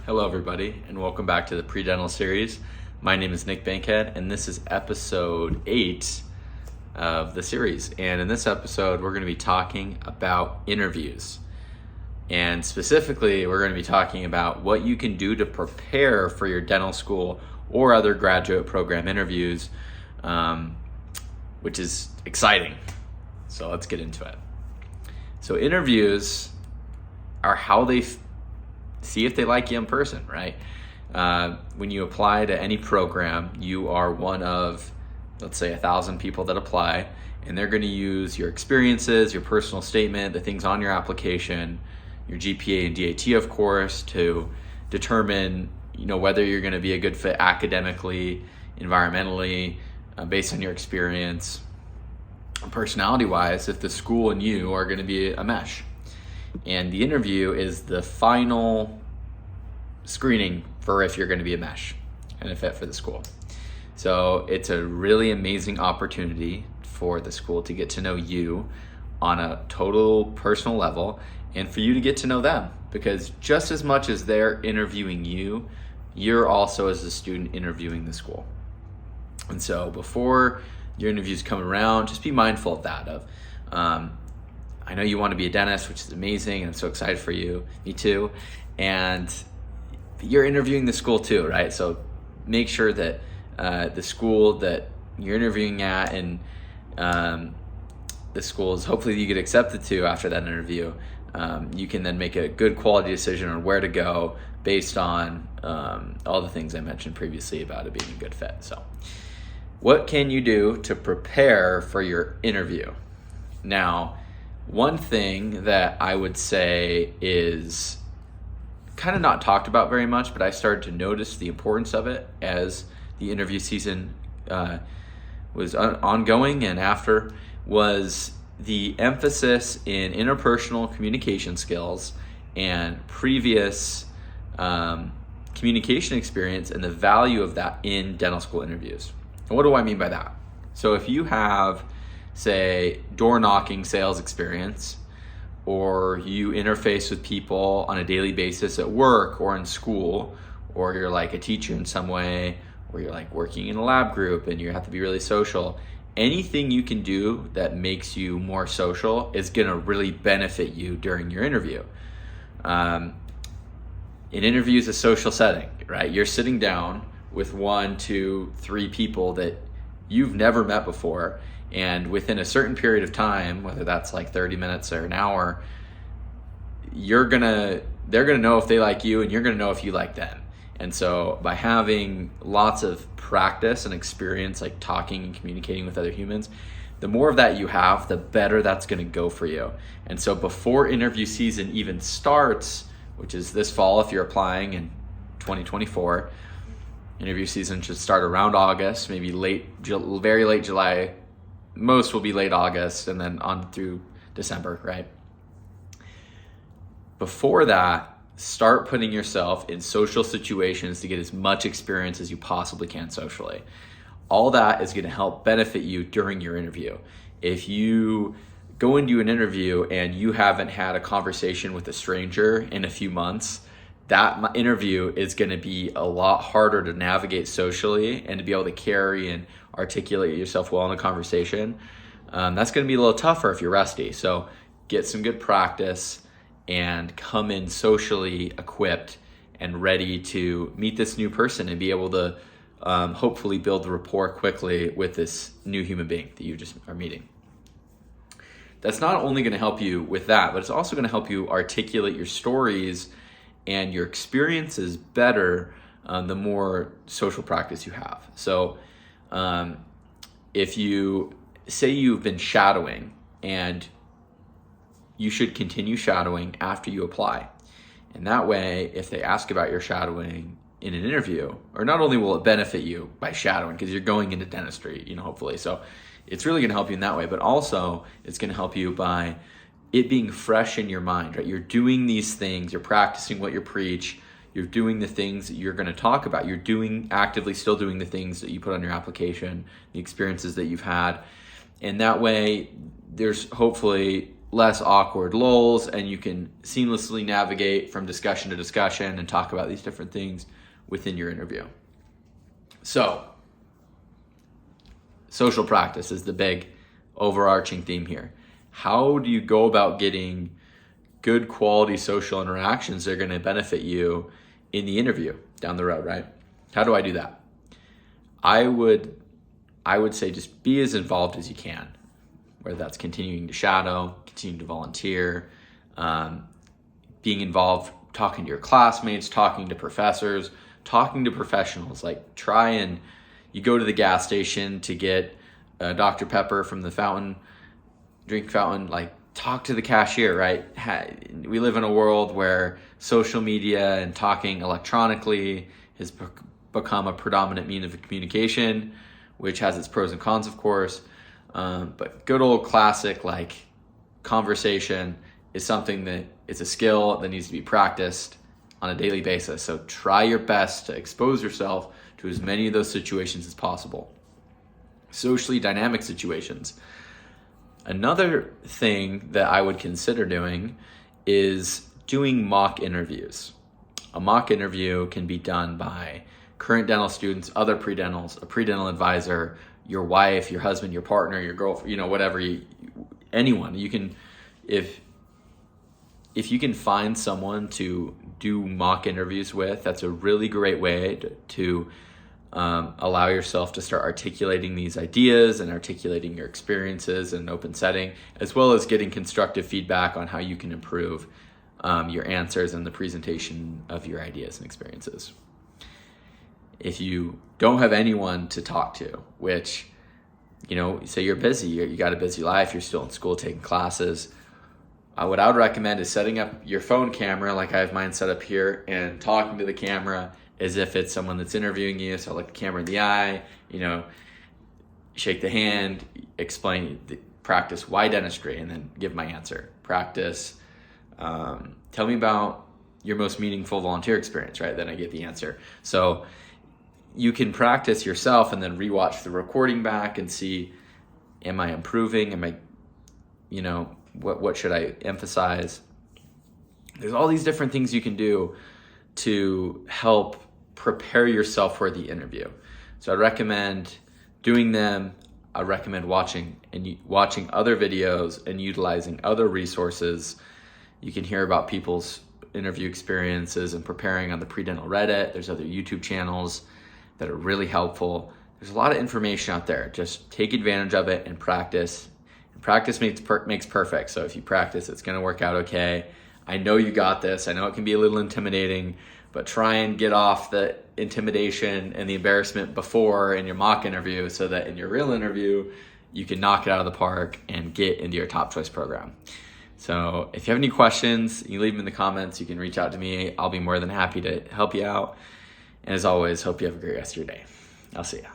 Hello everybody, and welcome back to the Pre-Dental series. My name is Nick Bankhead, and this is episode 8 of the series. And in this episode, we're going to be talking about interviews. And specifically, we're going to be talking about what you can do to prepare for your dental school or other graduate program interviews, which is exciting. So let's get into it. So interviews are how they see if they like you in person, right? When you apply to any program, you are one of, let's say, 1,000 people that apply, and they're going to use your experiences, your personal statement, the things on your application, your GPA and DAT, of course, to determine, whether you're going to be a good fit academically, environmentally, based on your experience, personality-wise, if the school and you are going to be a mesh. And the interview is the final screening for if you're going to be a mesh and a fit for the school. So it's a really amazing opportunity for the school to get to know you on a total personal level and for you to get to know them, because just as much as they're interviewing you, you're also, as a student, interviewing the school. And so before your interviews come around, just be mindful of that. I know you want to be a dentist, which is amazing, and I'm so excited for you. Me too. And you're interviewing the school too, right? So make sure that the school that you're interviewing at and the schools hopefully you get accepted to after that interview, you can then make a good quality decision on where to go based on all the things I mentioned previously about it being a good fit. So what can you do to prepare for your interview? Now, one thing that I would say is kind of not talked about very much, but I started to notice the importance of it as the interview season was ongoing and after, was the emphasis in interpersonal communication skills and previous communication experience and the value of that in dental school interviews. And what do I mean by that? So if you have, say, door knocking sales experience, or you interface with people on a daily basis at work or in school, or you're like a teacher in some way, or you're like working in a lab group and you have to be really social, anything you can do that makes you more social is going to really benefit you during your interview. An interview is a social setting, right? You're sitting down with 1, 2, 3 people that you've never met before, and within a certain period of time, whether that's like 30 minutes or an hour, they're gonna know if they like you and you're gonna know if you like them. And so by having lots of practice and experience, like talking and communicating with other humans, the more of that you have, the better that's gonna go for you. And so before interview season even starts, which is this fall if you're applying in 2024, interview season should start around August, maybe very late July. Most will be late August and then on through December, right? Before that, start putting yourself in social situations to get as much experience as you possibly can socially. All that is going to help benefit you during your interview. If you go into an interview and you haven't had a conversation with a stranger in a few months, that interview is going to be a lot harder to navigate socially and to be able to carry and articulate yourself well in a conversation. That's going to be a little tougher if you're rusty. So get some good practice and come in socially equipped and ready to meet this new person and be able to hopefully build the rapport quickly with this new human being that you just are meeting. That's not only going to help you with that, but it's also going to help you articulate your stories and your experiences better the more social practice you have. So if you say you've been shadowing, and you should continue shadowing after you apply. And that way, if they ask about your shadowing in an interview, or not only will it benefit you by shadowing, because you're going into dentistry, hopefully. So it's really going to help you in that way, but also it's going to help you by it being fresh in your mind, right? You're doing these things, you're practicing what you preach, you're doing the things that you're going to talk about, you're actively still doing the things that you put on your application, the experiences that you've had. And that way there's hopefully less awkward lulls, and you can seamlessly navigate from discussion to discussion and talk about these different things within your interview. So, social practice is the big overarching theme here. How do you go about getting good quality social interactions that are going to benefit you in the interview down the road, right? How do I do that? I would say just be as involved as you can, whether that's continuing to shadow, continuing to volunteer, being involved, talking to your classmates, talking to professors, talking to professionals. Like you go to the gas station to get Dr. Pepper from the drink fountain, like talk to the cashier, right? We live in a world where social media and talking electronically has become a predominant means of communication, which has its pros and cons, of course. But good old classic like conversation is something that is a skill that needs to be practiced on a daily basis. So try your best to expose yourself to as many of those situations as possible. Socially dynamic situations. Another thing that I would consider doing is doing mock interviews. A mock interview can be done by current dental students, other pre-dentals, a pre-dental advisor, your wife, your husband, your partner, your girlfriend, whatever, anyone. You can, if you can find someone to do mock interviews with, that's a really great way to allow yourself to start articulating these ideas and articulating your experiences in an open setting, as well as getting constructive feedback on how you can improve your answers and the presentation of your ideas and experiences. If you don't have anyone to talk to, which, say you're busy, you got a busy life, you're still in school taking classes, what I would recommend is setting up your phone camera like I have mine set up here and talking to the camera as if it's someone that's interviewing you. So look the camera in the eye, shake the hand, practice why dentistry, and then give my answer. Practice, tell me about your most meaningful volunteer experience, right? Then I get the answer. So you can practice yourself and then rewatch the recording back and see, am I improving? Am I, what should I emphasize? There's all these different things you can do to help prepare yourself for the interview. So I recommend doing them. I recommend watching other videos and utilizing other resources. You can hear about people's interview experiences and preparing on the Pre-Dental Reddit. There's other YouTube channels that are really helpful. There's a lot of information out there. Just take advantage of it and practice. And practice makes perfect. So if you practice, it's going to work out okay. I know you got this. I know it can be a little intimidating, but try and get off the intimidation and the embarrassment before in your mock interview so that in your real interview, you can knock it out of the park and get into your top choice program. So if you have any questions, you leave them in the comments. You can reach out to me. I'll be more than happy to help you out. And as always, hope you have a great rest of your day. I'll see ya.